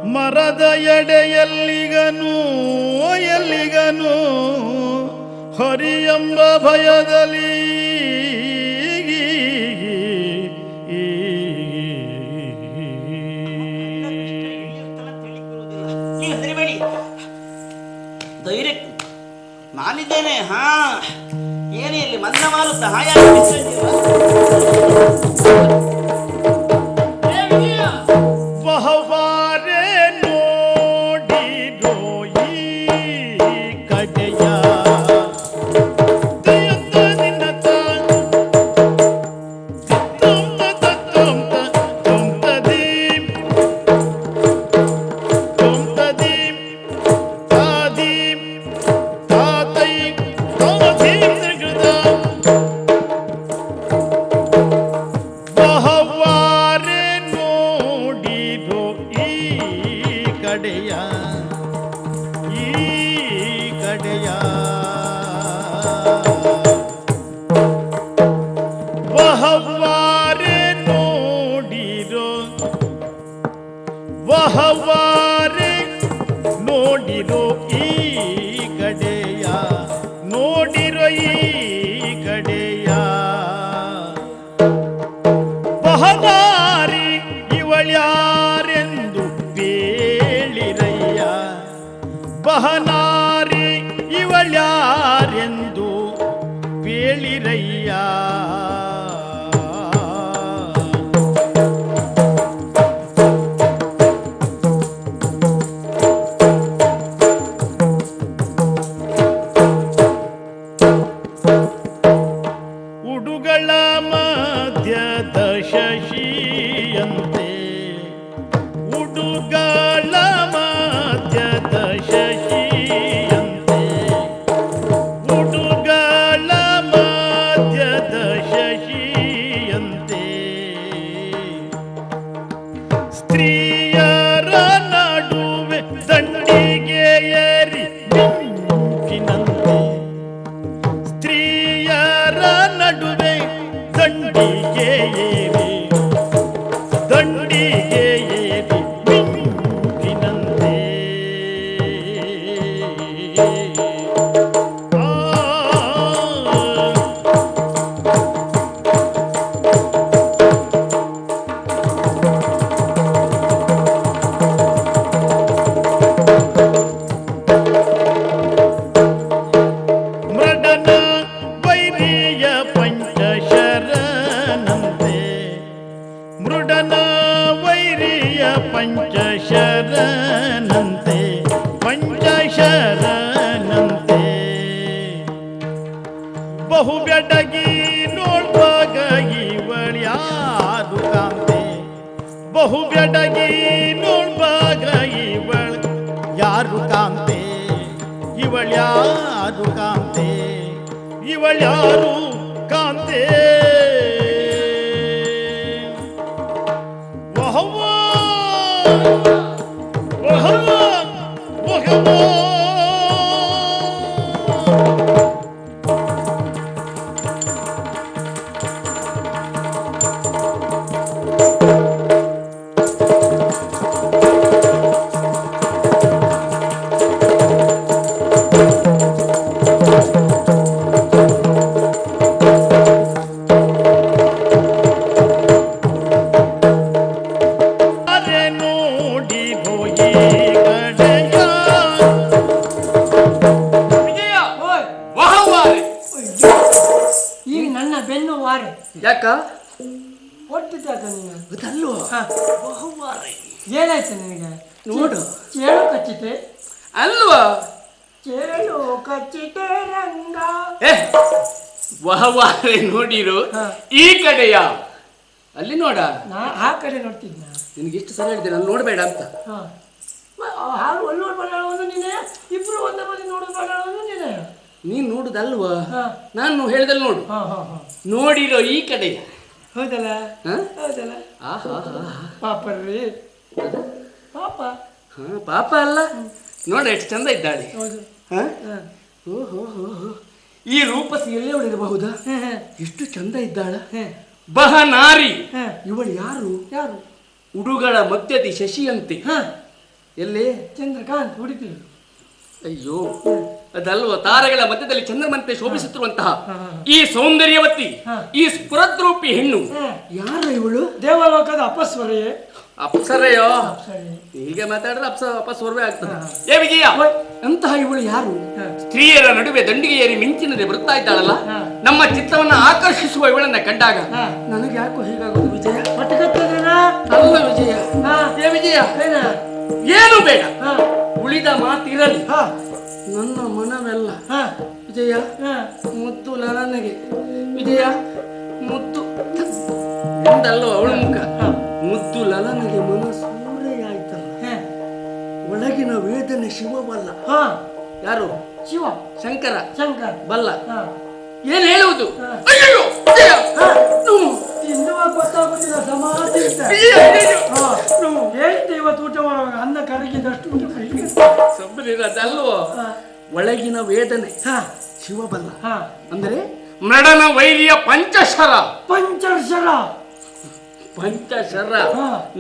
ಮರದ ಎಡೆಯಲ್ಲಿಗನು ಎಲ್ಲಿಗನು ಹರಿಯಂಬ ಭಯದಲ್ಲಿ ಧೈರ್ಯ ನಾನಿದ್ದೇನೆ. ಹಾ, ಏನೇ ಇಲ್ಲಿ ಮಂದ ಮಾರುತ್ತ ಹಾಯ ಬಹವಾರೆ ನೋಡಿರೋ ಈ ಕಡೆಯ ವಹವಾರೆ ನೋಡಿರೋ ಈ ಕಡೆಯ ನೋಡಿರೋ ಈ ಕಡೆಯ ಬಹದಾರಿ ಇವಳ್ಯಾರೆಂದು ಬೇಳಿರಯ್ಯ ಬಹನಾರಿ ಇವಳ್ಯಾರೆಂದು ಬೇಳಿರಯ್ಯ ಉಡುಗಳ ಮಧ್ಯದ ಶಶಿಯಂತೆ ಉಡುಗಳ ಮಧ್ಯದ ಶಶಿಯಂತೆ ಉಡುಗಳ ಮಧ್ಯದ ಶಶಿಯಂತೆ ಸ್ತ್ರೀಯರ ನಡುವೆ ದಂಡಿಗೆಯರಿ ಮಿಂಚಿನಂತೆ ಸ್ತ್ರೀಯರ ನಡುವೆ ದಂಡಿಗೆಯೇರಿ ದಂಡಿಗೆಯೇರಿ ಮಿಂಚಿನಂತೆ ಮೃಡನ ವೈರಿಯ ಪಂಚಶರನಂತೆ ಮೃಡನ ವೈರಿಯ ಪಂಚಶರನಂತೆ ಪಂಚಶರನಂತೆ ಬಹು ಬೆಡಗಿ ನೋಡ್ವಾಗ ಇವಳ್ಯಾರು ಕಾಂತೆ ಬಹು ಬೆಡಗಿ ನೋಡ್ವಾಗ ಇವಳ್ ಯಾರು ಕಾಂತೆ ಇವಳ್ಯಾರು ಕಾಂತೆ ಇವಳ್ಯಾರು ಕಾಂತೆ ವಹವಾ ವಹವಾ ವಹವಾ ಈಗ ನನ್ನ ಬೆನ್ನು ವಾರೆ ಯಾಕ ಒಟ್ಟಿದ್ದಾಗ ನೀನು ಅದಲ್ವಾ ಏನಾಯ್ತು ನಿನಗೆ ನೋಡು ಚೇಳು ಕಚ್ಚಿತೆ ಅಲ್ವಾ ಚೇಳು ಕಚ್ಚಿತೆ ರಂಗ ವಹವಾರೆ ನೋಡಿರು ಈ ಕಡೆಯ ಅಲ್ಲಿ ನೋಡ ನಾ ಆ ಕಡೆ ನೋಡ್ತಿದ್ನ ನಿನಗೆ ಎಷ್ಟು ಸಲ ಹೇಳಿದೆ ನಾನು ನೋಡಬೇಡ ಅಂತ ಹಾಲು ಒಳ್ಳೆ ನೋಡ್ಬೇಡ ಒಂದು ನೀನೆ ಇಬ್ರು ಒಂದೇ ಬದಿ ನೋಡಬೇಡ ಒಂದು ನೀನೆ ನೀನ್ ನೋಡುದಲ್ವಾ ನಾನು ಹೇಳ್ದಲ್ಲಿ ನೋಡು ನೋಡಿರೋ ಈ ಕಡೆಯ ಹೌದಲ್ಲ ಹೌದಲ್ಲ ಪಾಪರ್ರಿ ಪಾಪ ಪಾಪ ಅಲ್ಲ ನೋಡ ಎಷ್ಟು ಚಂದ ಇದ್ದಾಳೆ ಓಹೋ ಈ ರೂಪಸಿ ಎಲ್ಲೇ ಉಳಿರಬಹುದಾ ಎಷ್ಟು ಚಂದ ಇದ್ದಾಳ ಬಹನಾರಿ ಇವಳು ಯಾರು ಯಾರು ಉಡುಗಳ ಮಧ್ಯದಿ ಶಶಿಯಂತೆ ಎಲ್ಲಿ? ಚಂದ್ರಕಾಂತ್ ಹುಡುಕಿ. ಅಯ್ಯೋ, ಅದಲ್ವ ತಾರೆಗಳ ಮಧ್ಯದಲ್ಲಿ ಚಂದ್ರಮಂತೆ ಶೋಭಿಸುತ್ತಿರುವಂತಹ ಈ ಸೌಂದರ್ಯವತಿ, ಈ ಸ್ಫುರದ್ರೂಪಿ ಹೆಣ್ಣು ಯಾರ ಇವಳು? ದೇವಲೋಕದ ಅಪಸ್ವರೆಯೇ. ಅಪ್ಸರೆಯೋ? ಹೀಗೆ ಮಾತಾಡಿದ್ರೆ ಅಪಸ್ವರವೇ ಆಗ್ತದೆ. ಏ ವಿಜಯ, ಅಂತಹ ಇವಳು ಯಾರು? ಸ್ತ್ರೀಯರ ನಡುವೆ ದಂಡಿಗೆ ಏರಿ ಮಿಂಚಿನದೆ ಬರುತ್ತಾ ಇದ್ದಾಳಲ್ಲ, ನಮ್ಮ ಚಿತ್ತವನ್ನ ಆಕರ್ಷಿಸುವ ಇವಳನ್ನ ಕಂಡಾಗ ನನಗೆ ಯಾಕೋ ಹೀಗಾಗೋದು ವಿಜಯ? ಅಲ್ಲ ವಿಜಯ. ಏ ವಿಜಯ, ಏನು ಬೇಡ, ಉಳಿದ ಮಾತಿರಲಿ, ನನ್ನ ಮನವೆಲ್ಲ ವಿಜಯ ಮುದ್ದು ನನಗೆ. ವಿಜಯ ಮುದ್ದು ಎಂದಲ್ಲೋ ಅವಳ ಮುಖ, ಮುದ್ದು ಲಲನೆಗೆ ಮನಸೂರೆಯಾಯ್ತಲ್ಲ, ಒಳಗಿನ ವೇದನೆ ಶಿವಬಲ್ಲ. ಯಾರು? ಶಿವ, ಶಂಕರ. ಶಂಕರ ಬಲ್ಲ. ಏನ್ ಹೇಳುವುದು? ಅಯ್ಯೋ ವಿಜಯ, ಗೊತ್ತಾಗುತ್ತಿಲ್ಲ. ಸಮಾಧಿ ಹೇಳಿದ್ದೆ ಇವತ್ತು ಊಟ ಮಾಡುವಾಗ ಅನ್ನ ಕರಗಿದಷ್ಟು ಅದಲ್ವೋ, ಒಳಗಿನ ವೇದನೆ ಶಿವಬಲ್ಲ. ಅಂದರೆ ಮೃಡನ ವೈರ್ಯ ಪಂಚಶರ.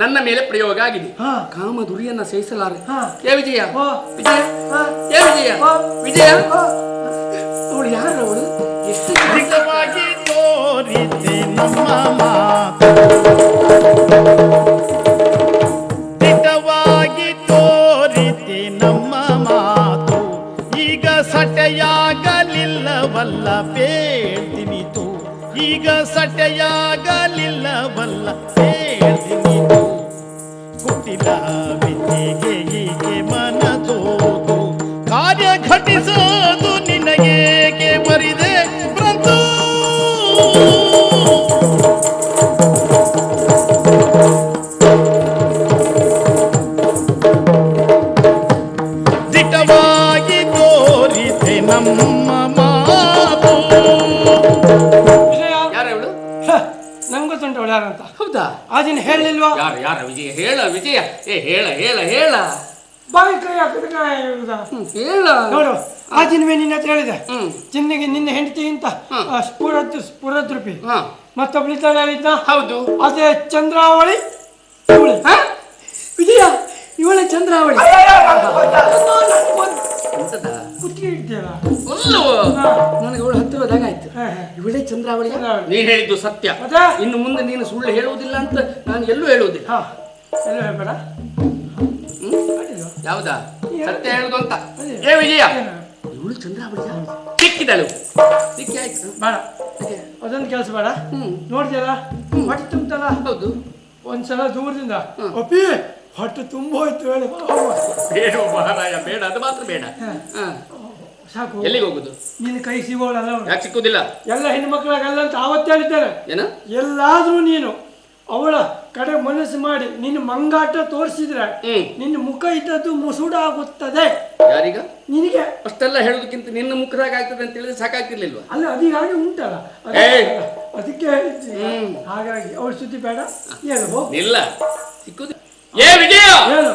ನನ್ನ ಮೇಲೆ ಪ್ರಯೋಗ ಆಗಿದೆ. ಕಾಮದುರಿಯನ್ನ ಸಹಿಸಲಾರೆ. ಏ ವಿಜಯ, ವಿಜಯ, ಏ ವಿಜಯ, ವಿಜಯ, ಅವಳು ಯಾರು? ಅವಳು ಎಷ್ಟು ದಿಟವಾಗಿ ತೋರಿತೆ ನಮ್ಮ ಮಾತು, ದಿಟವಾಗಿ ತೋರಿತೆ ನಮ್ಮ ಮಾತು, ಈಗ ಸಟೆಯಾಗಲಿಲ್ಲವಲ್ಲ ಬೇಡ್ದಿನಿತು, ಈಗ ಸಟೆಯಾಗಲಿಲ್ಲವಲ್ಲ ಬೇಡ್ದಿನಿತು, ಕುಟಿಲ ವಿದ್ಯೆಗೆ ಹೀಗೆ ಮನದೋದು, ಕಾರ್ಯ ಘಟಿಸೋದು ನಿನಗೇಕೆ ಬರಿದೆ ಬ್ರತು. ದಿಟವಾಗಿ ತೋರಿದೆ ನಮ್ಮ ಮಾತು. ಯಾರು? ನಂಗೆ ಗೊತ್ತುಂಟು ಅವಳು ಯಾರಂತ. ಹೌದಾ? ಆ ದಿನ ಹೇಳಲಿಲ್ವಾ? ಯಾರು ವಿಜಯ? ಹೇಳ ವಿಜಯ. ಏ ಹೇಳ ಹೇಳ ಹೇಳ. ಬಾಯಿ ಕೈ ಹಾಕಿದ ಹೇಳ. ನೋಡು, ಆ ದಿನವೇ ನಿನ್ನ ಹತ್ರ ಹೇಳಿದೆ, ಚಿನ್ನಿಗೆ ನಿನ್ನ ಹೆಂಡತಿಗಿಂತ ಸ್ಫುರದ್ರೂಪಿ ಮತ್ತೊಬ್ಳಿದ್ದಾಳೆ ಹೇಳಿದ್ದ. ಹೌದು, ಅದೇ ಚಂದ್ರಾವಳಿ. ವಿಜಯ, ಇವಳೆ ಚಂದ್ರಾವಳಿ. ಕುತ್ತಿಗೆ ಇಡ್ತೀಯಲ್ಲ, ನನಗೆ ಅವಳು ಹತ್ತಿರದಾಗ ಆಯ್ತು. ಇವಳೇ ಚಂದ್ರಾವಳಿ. ನೀನು ಹೇಳಿದ್ದು ಸತ್ಯ. ಇನ್ನು ಮುಂದೆ ನೀನು ಸುಳ್ಳು ಹೇಳುವುದಿಲ್ಲ ಅಂತ ನಾನು ಎಲ್ಲೂ ಹೇಳುವುದಿಲ್ಲ. ಎಲ್ಲೂ ಹೇಳ್ಬೇಡ. ಯಾವ್ದಾ ಸತ್ಯ ಹೇಳುದು ಅಂತ? ಏ ವಿಜಯ, ಇವಳು ಚಂದ್ರಾವಳಿ ಸಿಕ್ಕಿದಳು. ಸಿಕ್ಕಿ ಆಯ್ತು. ಬೇಡ, ಅದೊಂದು ಕೆಲಸ ಬೇಡ. ನೋಡ್ತೀಯಲ್ಲ ಹೊಟ್ಟೆ ತುಂಬತಲ್ಲ. ಹೌದು. ಒಂದ್ಸಲ ದೂರದಿಂದ ಒಪ್ಪಿ ಹೊಟ್ಟೆ ತುಂಬ ಹೋಯ್ತು ಹೇಳಿ. ಬೇಡ ಮಹಾರಾಯ, ಬೇಡ, ಅದು ಮಾತ್ರ ಬೇಡ. ಸಾಕು. ಎಲ್ಲಿಗೆ ಹೋಗುದು? ನಿನ್ನ ಕೈ ಸಿಗೋಳಲ್ಲ. ಯಾಕೆ ಸಿಕ್ಕುದಿಲ್ಲ? ಎಲ್ಲ ಹೆಣ್ಮಕ್ಳಾಗಲ್ಲ ಅಂತ ಆವತ್ತು ಹೇಳಿದ್ದೇನೆ. ಏನ? ಎಲ್ಲಾದ್ರೂ ನೀನು ಅವಳ ಕಡೆ ಮನಸ್ಸು ಮಾಡಿ ನಿನ್ನ ಮಂಗಾಟ ತೋರಿಸಿದ್ರೆ ನಿನ್ನ ಮುಖ ಇದ್ದದ್ದು ಮುಸುಡಾಗುತ್ತದೆ. ಯಾರೀಗ? ನಿನಗೆ. ಅಷ್ಟೆಲ್ಲ ಹೇಳೋದಕ್ಕಿಂತ ನಿನ್ನ ಮುಖದಾಗ ಆಗ್ತದೆ ಅಂತ ಹೇಳಿದ್ರೆ ಸಾಕಾಗ್ತಿರ್ಲಿಲ್ವಾ? ಅಲ್ಲ, ಅದೀಗಾಗಿ ಉಂಟಲ್ಲ, ಅದಕ್ಕೆ ಹಾಗಾಗಿ ಅವಳ ಸುದ್ದಿ ಬೇಡ. ಏನು ಇಲ್ಲ, ಸಿಕ್ಕುದಿಲ್ಲ. ಏ ವಿಜಯ, ಏನು?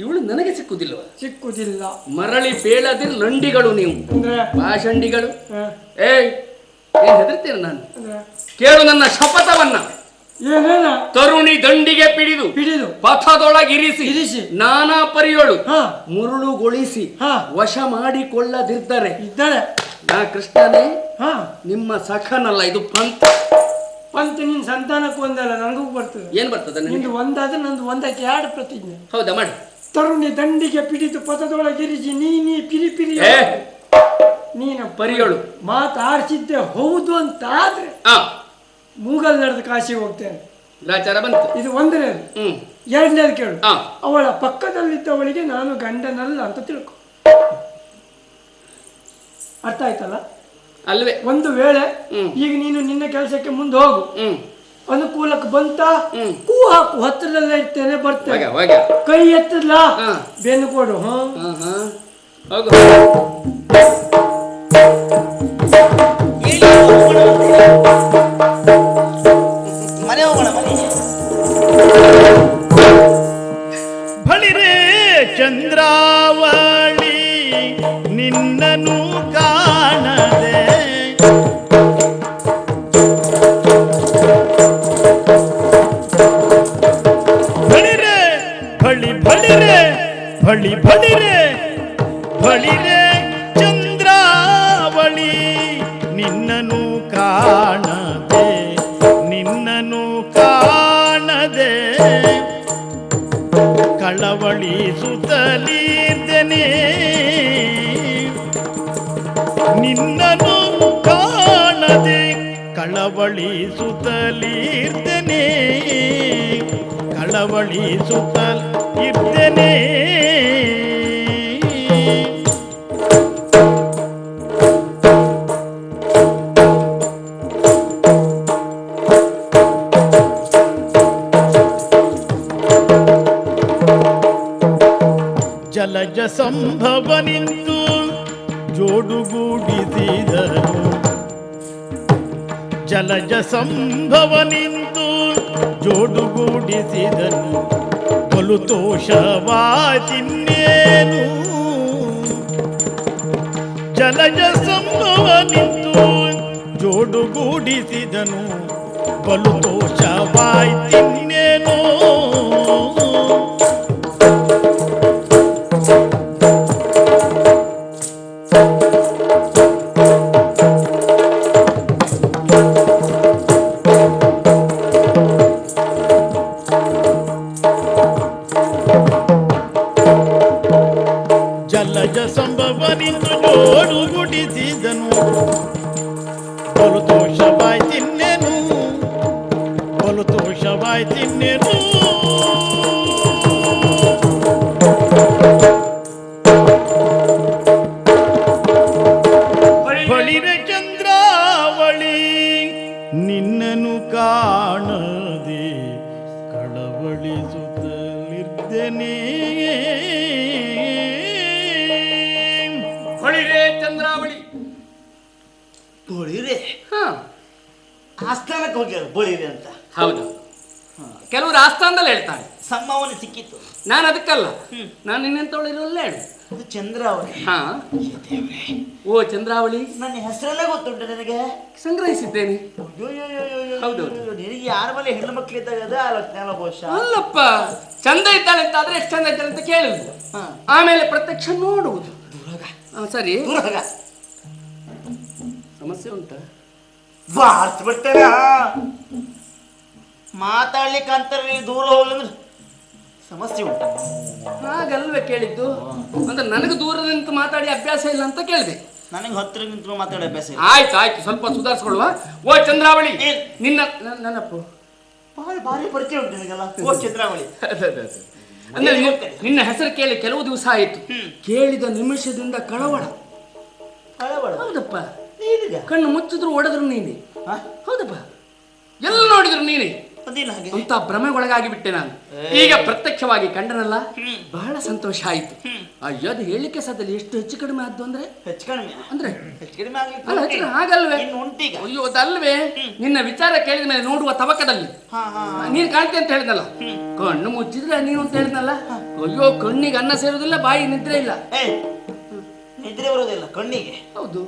ಇವಳು ನನಗೆ ಸಿಕ್ಕುದಿಲ್ವ? ಸಿಕ್ಕುದಿಲ್ಲ. ಮರಳಿ ಬೇಳದಿರ್ ಲಂಡಿಗಳು ನೀವು, ಅಂದ್ರೆ ಭಾಷಂಡಿಗಳು. ಏನ್ ಹೆದರ್ತೀರ? ನಾನು ಕೇಳು ನನ್ನ ಶಪಥವನ್ನ. ಏನೇನ? ತರುಣಿ ದಂಡಿಗೆ ಪಿಡಿದು ಪಥದೊಳಗಿರಿಸಿ ನಾನಾ ಪರಿಯಳು ಮುರುಳುಗೊಳಿಸಿ ವಶ ಮಾಡಿಕೊಳ್ಳದಿದ್ದರೆ ಇದ್ದಾರೆ ನಾ ಕೃಷ್ಣನೇ ನಿಮ್ಮ ಸಖನಲ್ಲ. ಇದು ಪಂಥ. ನಿನ್ ಸಂತಾನಕ್ಕೂ ಒಂದಲ್ಲ, ನನಗೂ ಬರ್ತದೆ. ಏನ್ ಬರ್ತದೆ? ನಿಂದು ಒಂದಾದ್ರೆ ನಂದು ಒಂದಕ್ಕೆ ಎರಡು ಪ್ರತಿಜ್ಞೆ. ಹೌದಾ? ಮಾಡಿ. ತರುಣಿ ದಂಡಿಗೆ ಪಿಡಿದು ಪಥದೊಳಗಿರಿಸಿ ನೀ ಪಿರಿ ನೀನು ಪರಿಯಳು ಮಾತಾಡ್ಸಿದ್ದೆ ಹೌದು ಅಂತ ಆದ್ರೆ ಮೂಗಲ್ ನಡೆದ ಕಾಶಿಗೆ ಹೋಗ್ತೇನೆ. ಗ್ರಾಚಾರ ಬಂತು. ಇದು ಒಂದನೇದು. ಎರಡನೇದು ಕೇಳು, ಅವಳ ಪಕ್ಕದಲ್ಲಿದ್ದವಳಿಗೆ ನಾನು ಗಂಡನಲ್ಲ ಅಂತ ತಿಳ್ಕೊ. ಅರ್ಥ ಆಯ್ತಲ್ಲ? ಅಲ್ವೇ? ಒಂದು ವೇಳೆ ಈಗ ನೀನು ನಿನ್ನ ಕೆಲಸಕ್ಕೆ ಮುಂದೆ ಹೋಗು, ಅನುಕೂಲಕ್ಕೆ ಬಂತ ಕೂ ಹಾಕು, ಹತ್ತಿರದಲ್ಲೇ ಇರ್ತೇನೆ, ಬರ್ತೇನೆ. ಕೈ ಎತ್ತಲ್ಲ, ಬೆನ್ನು ಕೊಡು. ಮನೆ ಹೋಗೋಣ. ಬಳಿರೇ ಚಂದ್ರಾವಳಿ ನಿನ್ನನು ಕಾಣದೆ, ಬಳಿರೇ ಬಳಿ ಬಳಿರೆ ಬಳಿ ಬಳಿರೆ ಬಳಿರೆ ಚಂದ್ರಾವಳಿ ನಿನ್ನನು ಕಾಣದೆ ನಿನ್ನನು ಕಾಣದೆ ಕಳವಳಿಸುತ್ತಲಿದ್ದೇನೆ ನಿನ್ನನು ಕಾಣದೆ ಕಳವಳಿಸುತ್ತಲಿದ್ದೇನೆ ಕಳವಳಿಸುತ್ತಲಿದ್ದೇನೆ ಜಲಜ ಸಂಭವ ನಿಂತು ಜೋಡುಗೂಡಿಸಿದನು ಜಲಜ ಸಂಭವ ನಿಂತು ಜೋಡುಗೂಡಿಸಿದನು ಬಲು ತೋಷವಾತಿನ್ನೇನು ಜಲಜ ಸಂಭವ ನಿಂತು ಜೋಡುಗೂಡಿಸಿದನು ಬಲು ತೋಷವಾಯ್ತಿನ್ನೇನು ಜಲಜ ಸಂಭವನಿಂದು ಜೋಡುಗೂಡಿಸಿದನು ಬಲು ತೋಷವಾಯ್ತಿನ್ನೇನು ಬಲು ತೋಷವಾಯ್ತಿನ್ನೇನು ಬಳಿರೆ ಚಂದ್ರಾವಳಿ ನಿನ್ನನು ಕಾಣದೆ ಕಳವಳಿಸುತ್ತಲಿದ್ದೇನೆ ಹೊಳಿರೆ ಚಂದ್ರಾವಳಿ ಬಳಿರೆ ಹಾ ಆಸ್ಥಾನಕ್ಕೆ ಹೋಗ್ಯಾರ ಬಳಿರೆ ಅಂತ ಹೌದು ಕೆಲವರು ಆಸ್ಥಾನದಲ್ಲಿ ಹೇಳ್ತಾರೆ ಸಂಭಾವನೆ ಸಿಕ್ಕಿತ್ತು ನಾನು ಅದಕ್ಕಲ್ಲ ನಾನು ನಿನ್ನಂತವಳಿರಲ್ಲ ಹೇಳು ಅದು ಚಂದ್ರಾವಳಿ ಹಾ ಓ ಚಂದ್ರಾವಳಿ ನನ್ನ ಹೆಸರೆಲ್ಲ ಗೊತ್ತುಂಟು ನನಗೆ ಸಂಗ್ರಹಿಸಿದ್ದೇನೆ ಹೌದು. ನಿನಗೆ ಯಾರ ಮೇಲೆ ಹೆಣ್ಣು ಮಕ್ಕಳಿದ್ದಾಗ ಅದ ಜ್ಞಾನ ಬಹುಶಃ ಅಲ್ಲಪ್ಪ ಚಂದ ಇದ್ದಾಳೆ ಅಂತ ಆದ್ರೆ ಎಷ್ಟು ಚಂದ ಇದ್ದಾಳೆ ಅಂತ ಕೇಳುದು ಹಾ. ಆಮೇಲೆ ಪ್ರತ್ಯಕ್ಷ ನೋಡುವುದು ಸರಿ ದೂರ ಸಮಸ್ಯೆ ಉಂಟಾ ಬಾರ್ಸ್ ಬಿಡ್ತೇನೆ ಮಾತಾಡ್ಲಿಕ್ಕೆ ಅಂತಾರೆ ದೂರ ಹೋಗ್ಲಂದ್ರೆ ಸಮಸ್ಯೆ ಉಂಟು ಹಾಗಲ್ವೇ ಕೇಳಿದ್ದು ಅಂದ್ರೆ ನನಗೆ ದೂರ ನಿಂತು ಮಾತಾಡಿ ಅಭ್ಯಾಸ ಇಲ್ಲ ಅಂತ ಕೇಳಿದೆ ನನಗೆ ಹತ್ತಿರ ನಿಂತು ಮಾತಾಡೋ ಅಭ್ಯಾಸ ಇಲ್ಲ ಆಯ್ತು ಆಯ್ತು ಸ್ವಲ್ಪ ಸುಧಾರಿಸ್ಕೊಳ್ಳುವ ಓ ಚಂದ್ರಾವಳಿ ನಿನ್ನ ನನ್ನಪ್ಪು ಭಾರಿ ಪರಿಚಯ ಉಂಟು ನಿನಗೆಲ್ಲ ಓ ಚಂದ್ರಾವಳಿ ಅಂದ್ರೆ ನಿನ್ನ ಹೆಸರು ಕೇಳಿ ಕೆಲವು ದಿವಸ ಆಯಿತು ಕೇಳಿದ ನಿಮಿಷದಿಂದ ಕಳವಳ ಹೌದಪ್ಪ ನೀನೀಗ ಕಣ್ಣು ಮುಚ್ಚಿದ್ರು ಓಡಿದ್ರು ನೀನೆ ಹೌದಪ್ಪ ಎಲ್ಲ ನೋಡಿದ್ರು ನೀನೆ ಅಂತ ಭ್ರಮೆಗೊಳಗಾಗಿ ಬಿಟ್ಟೆ ನಾನು ಈಗ ಪ್ರತ್ಯಕ್ಷವಾಗಿ ಕಂಡನಲ್ಲ ಬಹಳ ಸಂತೋಷ ಆಯ್ತು ಅಯ್ಯೋ ಅದು ಹೇಳಿಕೆ ಸಾಧ್ಯ ಎಷ್ಟು ಹೆಚ್ಚು ಕಡಿಮೆ ಆದ್ದು ಅಂದ್ರೆ ಹೆಚ್ಚು ಕಡಿಮೆ ಅಂದ್ರೆ ಹೆಚ್ಚು ಕಡಿಮೆ ಅಲ್ಲ ಹೆಚ್ಚು ಹಾಗಲ್ವೇ ಉಂಟೀಗ ಅಯ್ಯೋ ಅದಲ್ವೇ ನಿನ್ನ ವಿಚಾರ ಕೇಳಿದ ಮೇಲೆ ನೋಡುವ ತವಕದಲ್ಲಿ ನೀನ್ ಕಾಣ್ತಿ ಅಂತ ಹೇಳಿದ್ನಲ್ಲ ಕಣ್ಣು ಮುಚ್ಚಿದ್ರೆ ನೀನು ಅಂತ ಹೇಳಿದ್ನಲ್ಲ ಅಯ್ಯೋ ಕಣ್ಣಿಗೆ ಅನ್ನ ಸೇರುದಿಲ್ಲ ಬಾಯಿ ನಿದ್ರೆ ಇಲ್ಲ ನಿದ್ರೆ ಬರುವುದಿಲ್ಲ ಕಣ್ಣಿಗೆ ಹೌದು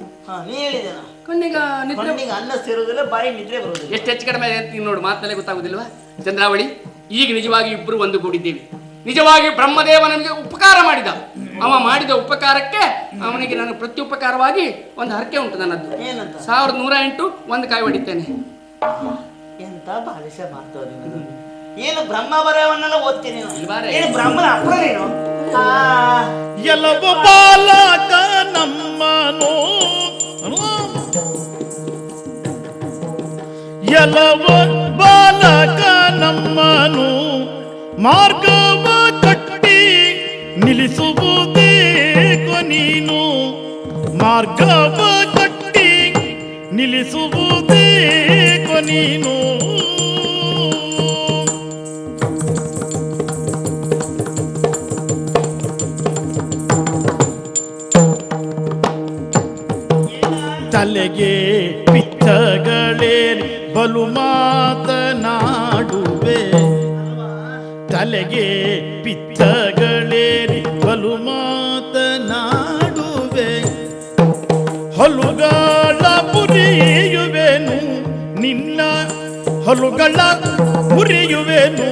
ನೀ ಹೇಳಿದೇನ ಕಣ್ಣಿಗೆ ನಿದ್ರೆ ಕಣ್ಣಿಗೆ ಅನ್ನ ಸೇರುವುದಿಲ್ಲ ಬಾಯಿ ನಿದ್ರೆ ಬರುವುದಿಲ್ಲ ಎಷ್ಟು ಹೆಚ್ಚು ಕಡಿಮೆ ಅಂತ ನೀನು ನೋಡು ಮಾತಲ್ಲೇ ಗೊತ್ತಾಗುದಿಲ್ವಾ ಚಂದ್ರಾವಳಿ ಈಗ ನಿಜವಾಗಿ ಇಬ್ಬರು ಒಂದುಗೂಡಿದ್ದೀವಿ ನಿಜವಾಗಿ ಬ್ರಹ್ಮದೇವ ನಮಗೆ ಉಪಕಾರ ಮಾಡಿದ ಅವ ಮಾಡಿದ ಉಪಕಾರಕ್ಕೆ ಅವನಿಗೆ ನಾನು ಪ್ರತ್ಯುಪಕಾರವಾಗಿ ಒಂದು ಹರಕೆ ಉಂಟು ನನ್ನದು ಏನಂತ 1108 ಒಂದು ಕಾಯಿ ಹೊಡಿತೇನೆ ಎಂತ ಬಾಲಿಶ ಮಾಡ್ತಾವ ಏನು ಬ್ರಹ್ಮ ಬರವನ್ನೆಲ್ಲ ಓದ್ತೀನಿ ಇಲ್ವಾರೆ. ಏನು ಬ್ರಹ್ಮನ ಅಪ್ಪ ನೀನು ಎಲ್ಲವ ಬಾಲಕ ನಮ್ಮನು ಎಲ್ಲವ ಬಾಲಕ ನಮ್ಮನು ಮಾರ್ಗವ ಕಟ್ಟಿ ನಿಲ್ಲಿಸುವುದೇಕೋ ನೀನು ಮಾರ್ಗವ ಕಟ್ಟಿ ನಿಲ್ಲಿಸುವುದೇಕೋ ನೀನು ತಲೆಗೆ ಪಿತ್ತಗಳೇರಿ ಬಲು ಮಾತನಾಡುವೆ ತಲೆಗೆ ಪಿತ್ತಗಳೇರಿ ಬಲು ಮಾತನಾಡುವೆ ಹಲುಗಳ ಮುರಿಯುವೆನು ನಿನ್ನ ಹಲುಗಳ ಮುರಿಯುವೆನು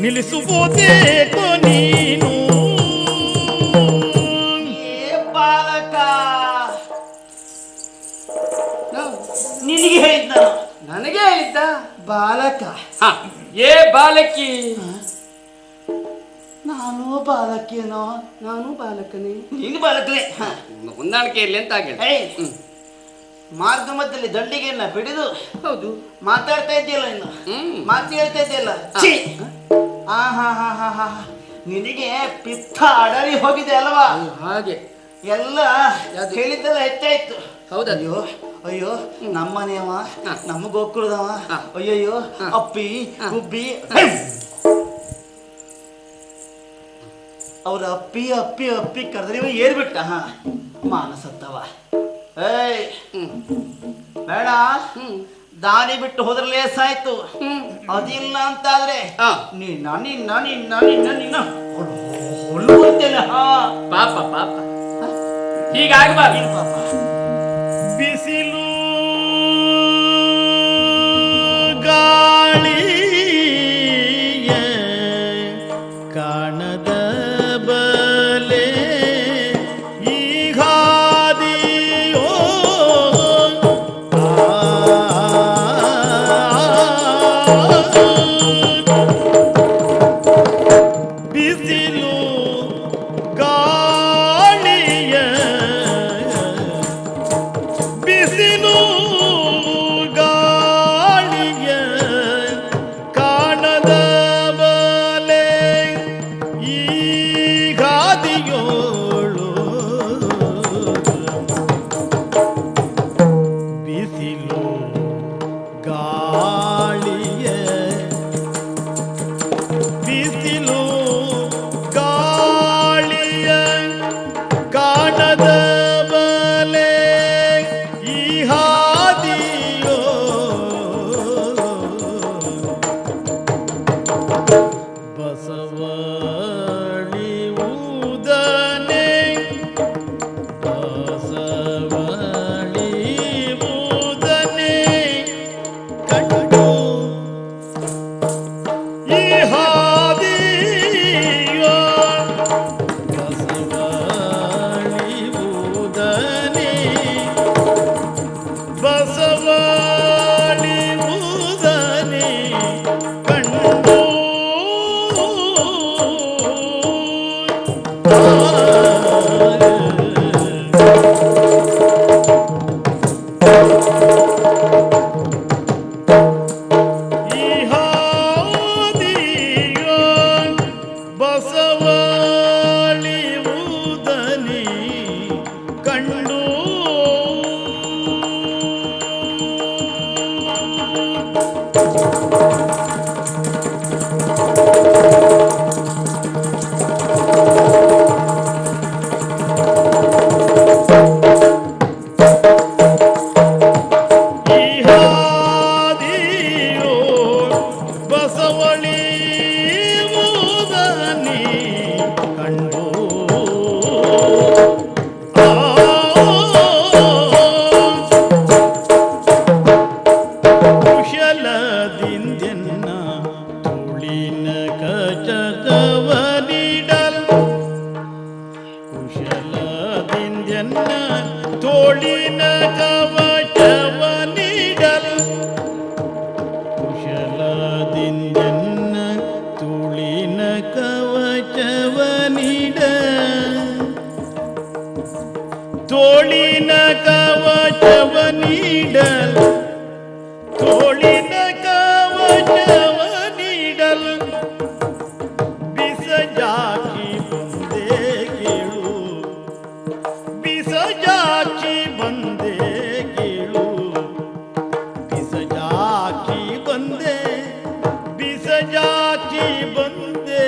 ನಿಲ್ಲಿಸುವುದೇಕೋ ನೀನು. ಬಾಲಕ ನಿನಗೆ ಹೇಳಿದ್ದ ನನಗೆ ಹೇಳಿದ್ದ ಬಾಲಕ. ಏ ಬಾಲಕಿ, ನಾನು ಬಾಲಕೇನೋ? ನಾನು ಬಾಲಕನೇ, ನೀನು ಬಾಲಕನೇ. ಹೊಂದಾಣಿಕೆ ಇರ್ಲಿ ಅಂತ ಆಗಿದೆ. ಮಾರ್ಗ ಮಧ್ಯದಲ್ಲಿ ದಂಡಿಗೆಯನ್ನ ಬಿಡಿದು ಹೌದು ಮಾತಾಡ್ತಾ ಇದ್ದೀಯಲ್ಲ, ಇನ್ನು ಮಾತು ಹೇಳ್ತಾ ಇದ್ದೀಯಲ್ಲ. ನಿನಗೆ ಪಿತ್ತ ಅಡರಿ ಹೋಗಿದೆ ಅಲ್ವಾ? ಹಾಗೆ ಎಲ್ಲ ಹೇಳಿದ್ದೆಲ್ಲ ಹೆಚ್ಚಾಯ್ತು. ಹೌದಯ್ಯೋ, ಅಯ್ಯೋ ನಮ್ಮನೆಯವ, ನಮ್ಮ ಗೋಕುಲದವ, ಅಯ್ಯಯ್ಯೋ ಅಪ್ಪಿ ಗುಬ್ಬಿ, ಅವ್ರ ಅಪ್ಪಿ ಅಪ್ಪಿ ಅಪ್ಪಿ ಕರೆದ್ರೆ ಏರ್ಬಿಟ್ಟ. ಮಾನಸತ್ತವ. ಏಯ್ ಬೇಡ, ದಾರಿ ಬಿಟ್ಟು ಹೋದ್ರೆ ಲೇಸಾಯ್ತು. ಅದಿಲ್ಲ ಅಂತಾದ್ರೆ ನಿನ್ನ ನಿನ್ನ ನಿನ್ನ ನಿನ್ನ ನಿನ್ನ ಹೊಲುವಂತೇನೆ. ಪಾಪ ಪಾಪ, ಹೀಗಾಗಬಾರ್ದು ಪಾಪ. ಬಿಸಿಲು ಗಾಳಿಯ ಕಾಣದ ಬಲೆ ಈ ಗಾದಿಯೋ ಬಿಸಿಲು ಗಾಳಿಯ ಬಿಸಿಲು ಗಾಳಿಯ ಕಾಣದ ಬಲೆ ಈ ಗಾದಿಯೋಳು ಬಿಸಿಲು ಗಾಳಿಯ ಬಿಸಿಲು ಗಾಳಿಯ ಕಾಣದ ಬಲೆ ಈ ಹಾದಿಯೋ ಬಸವಳಿ ಊದನೆ ಬಸವಳಿ ಊದನೆ ಕಂಡು ಈ ಹಾದಿಯೋ ಬಸವಳಿ ಊದನೆ ಬಸವಳಿ ಊದನೆ ಕಂಡು ಈ ಹಾದಿಯೋ ಬಸವಳಿ ಊದನೆ ಕಂಡು ಈ ಹಾದಿಯೋ ಬಸವಳಿ ಊದನೆ ಕಂಡು ಕುಶಲದಿಂದೆನ್ನ ತುಳಿನ ಕಚದವನಿಡಲ್ ಕುಶಲದಿಂದೆನ್ನ ತೋಳಿನ ಕವಚವನಿಡಲ್ ಕುಶಲದಿಂದೆನ್ನ ತುಳಿನ ಕವಚವನಿಡ ತೋಳಿನ ಕವಚವನಿಡಲ್ ತೋಳಿನ ಕವಚವನಿಡಲ್ ಬಿಸಜಾಕಿ ಬಂದೆ ಕೇಳು ಬಿಸಜಾಕಿ ಬಂದೆ ಕೇಳು ಬಿಸಜಾಕಿ ಬಂದೆ ಬಿಸಜಾಕಿ ಬಂದೆ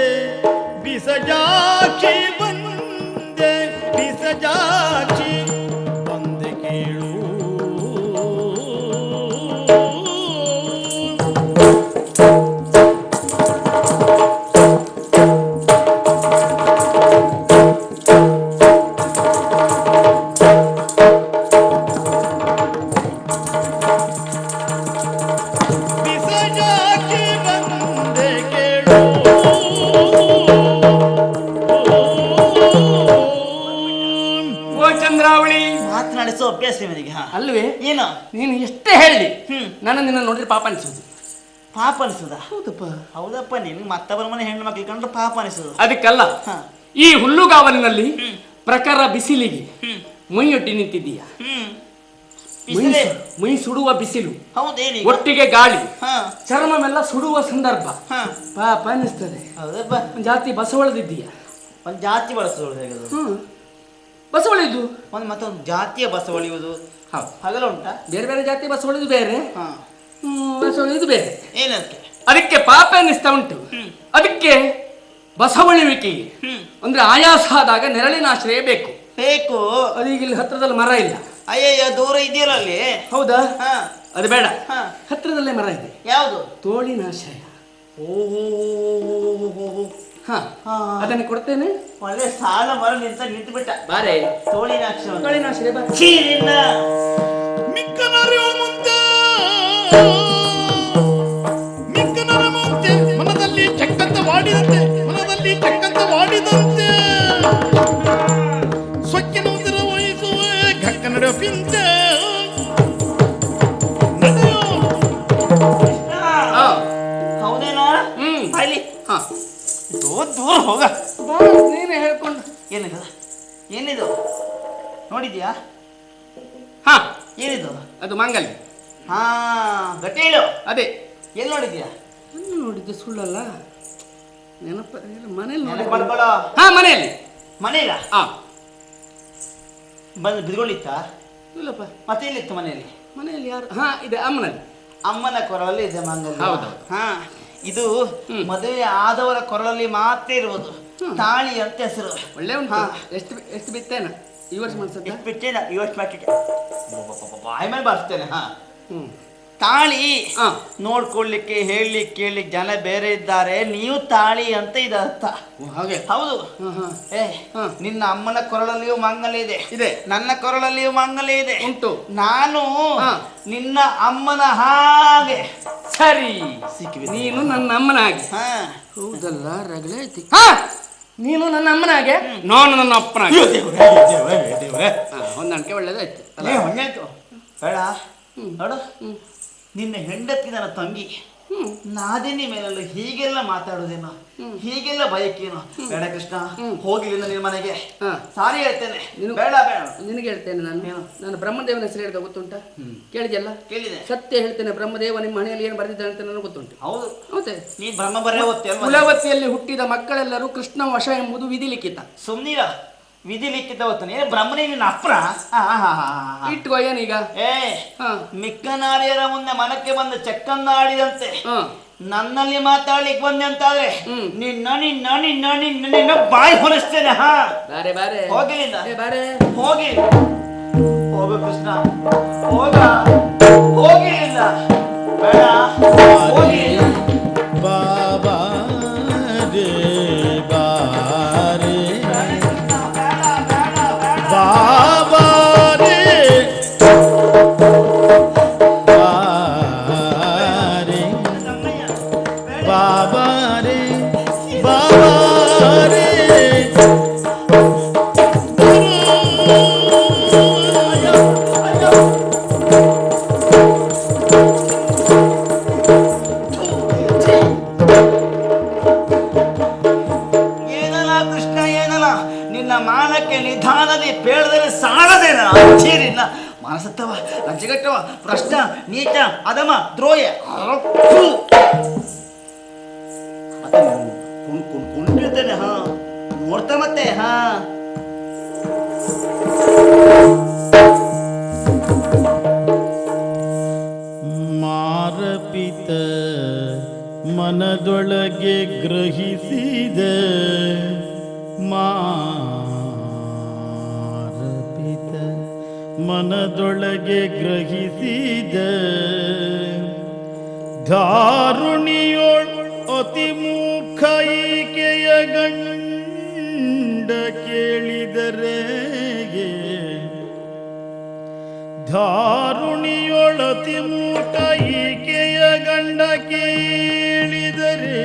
ಬಿಸಜಾಕಿ ಬಂದೆ ಬಿಸಜಾಕಿ ಬಂದೆ ಕೇಳು ಬಿಸಜಾಕಿ ಬಂದೆ ಕೇಳು ಇವನಿಗೆ. ಹಾ ಅಲ್ವೇ? ಏನು ನೀನು ಎಷ್ಟೇ ಹೇಳಿ ಹ್ಮ್ ನನ್ನ ನಿನ್ನ ನೋಡಿದ್ರೆ ಪಾಪ ಅನಿಸುದು. ಪಾಪ ಅನಿಸುದ? ಹೌದಪ್ಪ. ಹೌದಪ್ಪ, ನಿನ್ಗೆ ಮತ್ತೊಬ್ಬರ ಮನೆ ಹೆಣ್ಣು ಮಕ್ಳು ಕಂಡ್ರೆ ಪಾಪ ಅನಿಸುದು. ಅದಕ್ಕಲ್ಲ, ಹಾ ಈ ಹುಲ್ಲುಗಾವಲಿನಲ್ಲಿ ಹ್ಮ್ ಪ್ರಖರ ಬಿಸಿಲಿಗೆ ಹ್ಮ್ ಮೈಯೊಡ್ಡಿ ನಿಂತಿದ್ದೀಯ. ಹ್ಮ್ ಮೈ ಬಿಸಿಲೇ. ಮೈ ಸುಡುವ ಬಿಸಿಲು, ಹೌದೇನೀಗ? ಒಟ್ಟಿಗೆ ಗಾಳಿ, ಹಾ ಚರ್ಮವೆಲ್ಲ ಸುಡುವ ಸಂದರ್ಭ. ಹಾ ಪಾಪ ಅನ್ನಿಸ್ತದೆ. ಹೌದಪ್ಪ, ಒಂದು ಜಾತಿ ಬಸವಳದಿದ್ದೀಯ. ಒಂದು ಜಾತಿ ಬಳಸೋದು ಹೇಗೆ? ಬಸವಳಿದು ಒಂದು ಮತ್ತೊಂದು ಜಾತಿಯ ಬಸ ಹೊಳೆಯುವುದು ಹೌದು. ಹಗಲ ಉಂಟಾ? ಬೇರೆ ಬೇರೆ ಜಾತಿ ಬಸವಳಿದು ಬೇರೆ, ಹಾ ಬಸವಳಿದು ಬೇರೆ. ಏನಕ್ಕೆ? ಅದಕ್ಕೆ ಪಾಪ ಅನ್ನಿಸ್ತಾ ಉಂಟು. ಹ್ಮ್ ಅದಕ್ಕೆ ಬಸವಳಿವಿಕೆಗೆ ಹ್ಮ್ ಅಂದ್ರೆ ಆಯಾಸ ಆದಾಗ ನೆರಳಿನ ಆಶ್ರಯ ಬೇಕು. ಬೇಕು. ಅದೀಗ ಇಲ್ಲಿ ಹತ್ರದಲ್ಲಿ ಮರ ಇಲ್ಲ. ಅಯ್ಯಯ್ಯ, ದೂರ ಇದೆಯಲ್ಲ ಅಲ್ಲಿ. ಹೌದಾ? ಹಾ ಅದು ಬೇಡ, ಹಾ ಹತ್ರದಲ್ಲೇ ಮರ ಇದೆ. ಯಾವುದು? ತೋಳಿನ ಆಶ್ರಯ. ಓಹೋ, ಹಾ ಹಾ. ಅದನ್ನು ಕೊಡ್ತೇನೆ. ಒಳ್ಳೆ ಸಾಲ ಮರ ನಿಂತು ಬಿಟ್ಟ. ಬಾರೆ, ತೋಳಿನ ಅಕ್ಷರ. ತೋಳಿನ ಆಶ್ರಯ ಬಾ. ಚೀರಿನ ಮಿಕ್ಕನರಿವ ಮುಂದೆ ಮಿಕ್ಕನರ ಮುಂದೆ ಮನದಲ್ಲಿ ಚಕ್ಕಂತ ವಾಡಿದಂತೆ, ಮನದಲ್ಲಿ ಚಕ್ಕಂತ ವಾಡಿದಂತೆ ಸ್ವಚ್ಛನ ಉದರ ವಹಿಸುವೆ ಘಕ್ಕನಡ ಪಿಂತೆ ನಡೆಯೋ. ಹಾ. ಹೌದೇನೋ? ಹ್ಮ್. ಅಲ್ಲಿ ಹಾ. ದೂರ ಹೋಗ. ಬಾ, ನೀನೇ ಹೇಳ್ಕೊಂಡು. ಏನಿದು? ಏನಿದು ನೋಡಿದ್ಯಾ? ಹಾ, ಏನಿದು? ಅದು ಮಂಗಲಿ. ಹಾ ಗಟ್ಟಿ ಹೇಳು. ಅದೇ ಎಲ್ಲಿ ನೋಡಿದ್ಯಾ? ನಾನು ನೋಡಿದ್ದು ಸುಳ್ಳಲ್ಲ. ನೆನಪ ಮನೇಲಿ ನೋಡಿ. ನೆನಪು ಮಾಡ್ಕೊಳ್ಳೋ. ಹಾ, ಮನೆಯಲ್ಲಿ. ಮನೆಯಿಲ್ಲ? ಹಾ, ಬಂದು ಬಿದ್ಕೊಂಡಿತ್ತ? ಇಲ್ಲಪ್ಪ. ಮತ್ತೆ ಎಲ್ಲಿತ್ತು ಮನೆಯಲ್ಲಿ? ಮನೆಯಲ್ಲಿ ಯಾರು? ಹಾ, ಇದೆ ಅಮ್ಮನಲ್ಲಿ. ಅಮ್ಮನ ಕೊರಳಲ್ಲಿ ಇದೆ ಮಂಗಲ್ಯ. ಹೌದು. ಹಾ, ಇದು ಮದುವೆ ಆದವರ ಕೊರಳಲ್ಲಿ ಮಾತ್ರ ಇರುವುದು. ತಾಳಿ ಅಂತ ಹೆಸರು. ಒಳ್ಳೆ ಉಂಟು. ಹಾ. ಎಷ್ಟು ಎಷ್ಟು ಬಿತ್ತೇನ ಈ ವರ್ಷ ಮಾಡ್ಸತ್ತ? ಎಷ್ಟು ಬಿಟ್ಟೇನ? ಇವತ್ತು ಮಾಡ್ತಿದ್ದೆ. ಬಾಯಿ ಮೇಲೆ ಬರ್ಸ್ತೇನೆ. ಹಾ, ಹ್ಮ್. ತಾಳಿ ಹಾ. ನೋಡ್ಕೊಳ್ಳಿಕ್ಕೆ ಹೇಳಲಿಕ್ಕೆ ಕೇಳಲಿಕ್ಕೆ ಜನ ಬೇರೆ ಇದ್ದಾರೆ. ನೀವು ತಾಳಿ ಅಂತ ಇದು ಅರ್ಥ. ಹಾಗೆ. ಹೌದು. ಹಾ, ಹಾ. ಏ ಹಾ. ನಿನ್ನ ಅಮ್ಮನ ಕೊರಳಲ್ಲಿಯೂ ಮಂಗಲ ಇದೆ. ಇದೆ. ನನ್ನ ಕೊರಳಲ್ಲಿಯೂ ಮಂಗಲ ಇದೆ. ಉಂಟು. ನಾನು ಹಾ. ನಿನ್ನ ಅಮ್ಮನ ಹಾಗೆ. ಸರಿ, ಸಿಕ್ಕಿಬಿದ್ದೆ. ನೀನು ನನ್ನ ಅಮ್ಮನ ಹಾಗೆ. ಹಾ ಹೌದಲ್ಲ, ರಗಳೆ ಐತಿ. ಹಾ, ನೀನು ನನ್ನ ಅಮ್ಮನ ಹಾಗೆ, ನಾನು ನನ್ನ ಅಪ್ಪನ ಹಾಗೆ. ಹೊಂದಾಣಿಕೆ ಒಳ್ಳೇದಾಯ್ತು. ಬೇಡ ನೋಡು, ನಿನ್ನ ಹೆಂಡತಿ ನನ್ನ ತಂಗಿ. ನಾದಿನಿ ಮೇಲಲ್ಲ ಹೀಗೆಲ್ಲ ಮಾತಾಡುದೇನೋ, ಹೀಗೆಲ್ಲ ಬಯಕೇನೋ. ಬೇಡ ಕೃಷ್ಣ, ಹೋಗಿಲ್ಲ ನಿನ್ನ ಮನೆಗೆ. ಸಾರಿ ಹೇಳ್ತೇನೆ. ಬೇಡ ಬೇಡ. ನಿನಗೆ ಹೇಳ್ತೇನೆ ನಾನು ಬ್ರಹ್ಮದೇವನ ಹೆಸರು ಹೇಳಿದ ಗೊತ್ತುಂಟಾ? ಕೇಳಿದೆಯಲ್ಲ? ಕೇಳಿದೆ. ಸತ್ಯ ಹೇಳ್ತೇನೆ, ಬ್ರಹ್ಮದೇವ ನಿಮ್ಮ ಮನೆಯಲ್ಲಿ ಏನು ಬರೆದಿದ್ದಾನೆ ಅಂತ ನನಗೆ ಗೊತ್ತುಂಟು. ಹೌದು. ಹೌದೇ? ನೀ ಬ್ರಹ್ಮ ಬರೇ ಓದ್ತಿ ಅಲ್ವಾ? ಕುಲವತಿಯಲ್ಲಿ ಹುಟ್ಟಿದ ಮಕ್ಕಳೆಲ್ಲರೂ ಕೃಷ್ಣ ವಶ ಎಂಬುದು ವಿಧಿಲಿಖಿತ. ಸುಮ್ನೀರ, ವಿಧಿ ಲಿಖಿತ ಓದ್ತಾನೆ. ಏನು ಬ್ರಹ್ಮನಿಗೆ ನಿನ್ನ ಅಪ್ರ? ಇಟ್ಕೋ ಏನೀಗ? ಏ ಹಾ. ಮಿಕ್ಕ ನಾರಿಯರ ಮುಂದೆ ಮನಕ್ಕೆ ಬಂದು ಚೆಕ್ಕನ್ನಾಡಿದಂತೆ ನನ್ನಲ್ಲಿ ಮಾತಾಡ್ಲಿಕ್ಕೆ ಬಂದೆ ಅಂತಾದ್ರೆ ನಿನ್ನ ನಿನ್ನ ನಿನ್ನ ನಿನ್ನ ನಿನ್ನ ಬಾಯಿ ಹೊಲಿಸ್ತೇನೆ. ಹಾ, ಬಾರೆ ಬಾರೆ, ಹೋಗಿಲಿಂದ ಬಾರೆ, ಹೋಗಿ ಹೋಗ ಕೃಷ್ಣ, ಹೋಗ ಹೋಗಿಲಿಂದ. ಬೇಡ, ಹೋಗಿ. ಬಾಬಾ ರೇ ಬಾರೆ ಬಾಬಾ ರೇ ಬಾರೆ ಬಾಬಾ ರೇ ಬಾಬಾ ರೇ. ಏನಲ್ಲ ಕೃಷ್ಣ, ಏನಲ್ಲ ನಿನ್ನ ಮಾನಕ್ಕೆ ನಿಧಾನದಿ ಪೇಳದಲ್ಲಿ ಸಾಳದೇನ ಚೀರಿಲ್ಲ. ಮಾನಸತ್ತವ, ಲಜ್ಜೆಗಟ್ಟವ, ಭ್ರಷ್ಟ, ನೀಚ, ಅಧಮ, ದ್ರೋಹ. ಮತ್ತೆ ಕುಂಟಿರ್ತೇನೆ. ಹಾ, ನೋಡ್ತಾ ಮತ್ತೆ. ಹಾ, ಮಾರಪಿತ ಮನದೊಳಗೆ ಗ್ರಹಿಸಿದ ಮಾರಪಿತ ಮನದೊಳಗೆ ಗ್ರಹಿಸಿದ ಧಾರುಣಿಯೋಳ್ ಅತಿ ಮುಖ ಈಕೆಯ ಗಂಡ ಕೇಳಿದರೆ ಧಾರುಣಿಯೊಳತಿ ಮೂಟ ಈಕೆಯ ಗಂಡ ಕೇಳಿದರೆ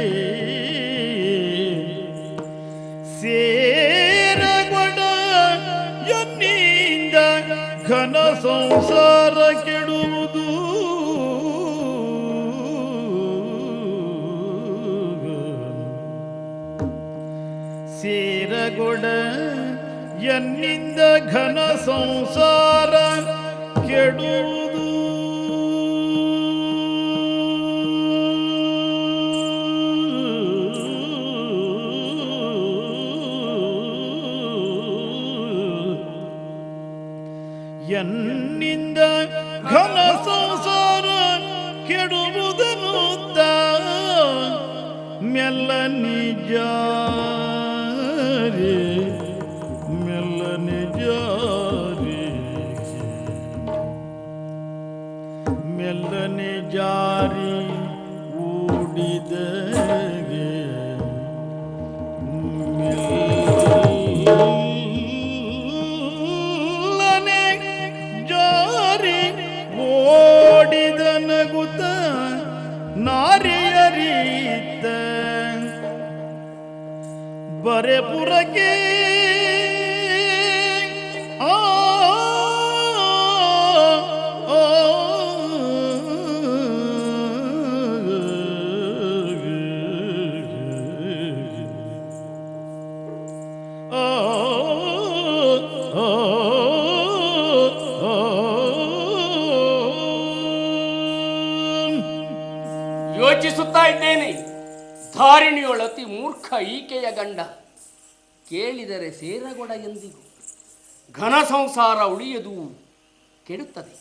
ಸೇರಗೊಡ ಎನ್ನಿಂದ ಘನ ಸಂಸಾರ ಕೆಡುವುದು ಸೇರಗೊಡ ಎನ್ನಿಂದ ಘನ ಸಂಸಾರ ಕೆಡುವುದು ಎನ್ನಿಂದ ಘನ ಸಂಸಾರ ಕೆಡುವುದನ್ನು ಮೆಲ್ಲನೆ ಜಾರಿ ಮೆಲ್ಲನೆ ಜಾರಿ ಮೆಲ್ಲನೆ ಜಾರಿ ಊಡಿದಗೆ ಮೆಲ್ಲನೆ ಜಾರಿ ಓಡಿದ ನಗುತ್ತ ನಾರಿಯರೀತ ಬರೆಪುರಕ್ಕೆ ಯೋಚಿಸುತ್ತಾ ಇದ್ದೇನೆ. ಧಾರಿಣಿಯೊಳ ಅತಿ ಮೂರ್ಖ ಈಕೆಯ ಗಂಡ ಕೇಳಿದರೆ ಸೇರಗೊಡ ಎಂದಿಗೂ. ಘನ ಸಂಸಾರ ಉಳಿಯದು, ಕೆಡುತ್ತದೆ.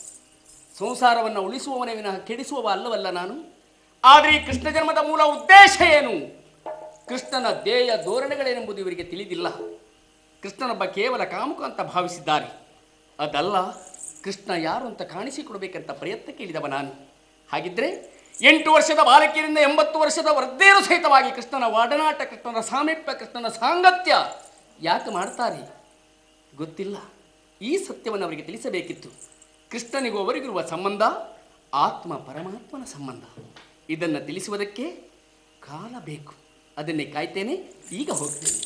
ಸಂಸಾರವನ್ನು ಉಳಿಸುವವನೇ ವಿನಃ ಕೆಡಿಸುವವ ಅಲ್ಲವಲ್ಲ ನಾನು. ಆದರೆ ಈ ಕೃಷ್ಣ ಜನ್ಮದ ಮೂಲ ಉದ್ದೇಶ ಏನು, ಕೃಷ್ಣನ ಧ್ಯೇಯ ಧೋರಣೆಗಳೇನೆಂಬುದು ಇವರಿಗೆ ತಿಳಿದಿಲ್ಲ. ಕೃಷ್ಣನೊಬ್ಬ ಕೇವಲ ಕಾಮುಕ ಅಂತ ಭಾವಿಸಿದ್ದಾರೆ. ಅದಲ್ಲ, ಕೃಷ್ಣ ಯಾರು ಅಂತ ಕಾಣಿಸಿಕೊಡ್ಬೇಕಂತ ಪ್ರಯತ್ನ ಕೇಳಿದವ ನಾನು. ಹಾಗಿದ್ರೆ 8 ವರ್ಷದ ಬಾಲಕಿಯರಿಂದ 80 ವರ್ಷದ ವೃದ್ಧೆಯರು ಸಹಿತವಾಗಿ ಕೃಷ್ಣನ ಒಡನಾಟ, ಕೃಷ್ಣನ ಸಾಮೀಪ್ಯ, ಕೃಷ್ಣನ ಸಾಂಗತ್ಯ ಯಾಕೆ ಮಾಡ್ತಾರೆ ಗೊತ್ತಿಲ್ಲ. ಈ ಸತ್ಯವನ್ನು ಅವರಿಗೆ ತಿಳಿಸಬೇಕಿತ್ತು. ಕೃಷ್ಣನಿಗೂ ಅವರಿಗಿರುವ ಸಂಬಂಧ ಆತ್ಮ ಪರಮಾತ್ಮನ ಸಂಬಂಧ. ಇದನ್ನು ತಿಳಿಸುವುದಕ್ಕೆ ಕಾಲ ಬೇಕು. ಅದನ್ನೇ ಕಾಯ್ತೇನೆ. ಈಗ ಹೋಗ್ತೇನೆ.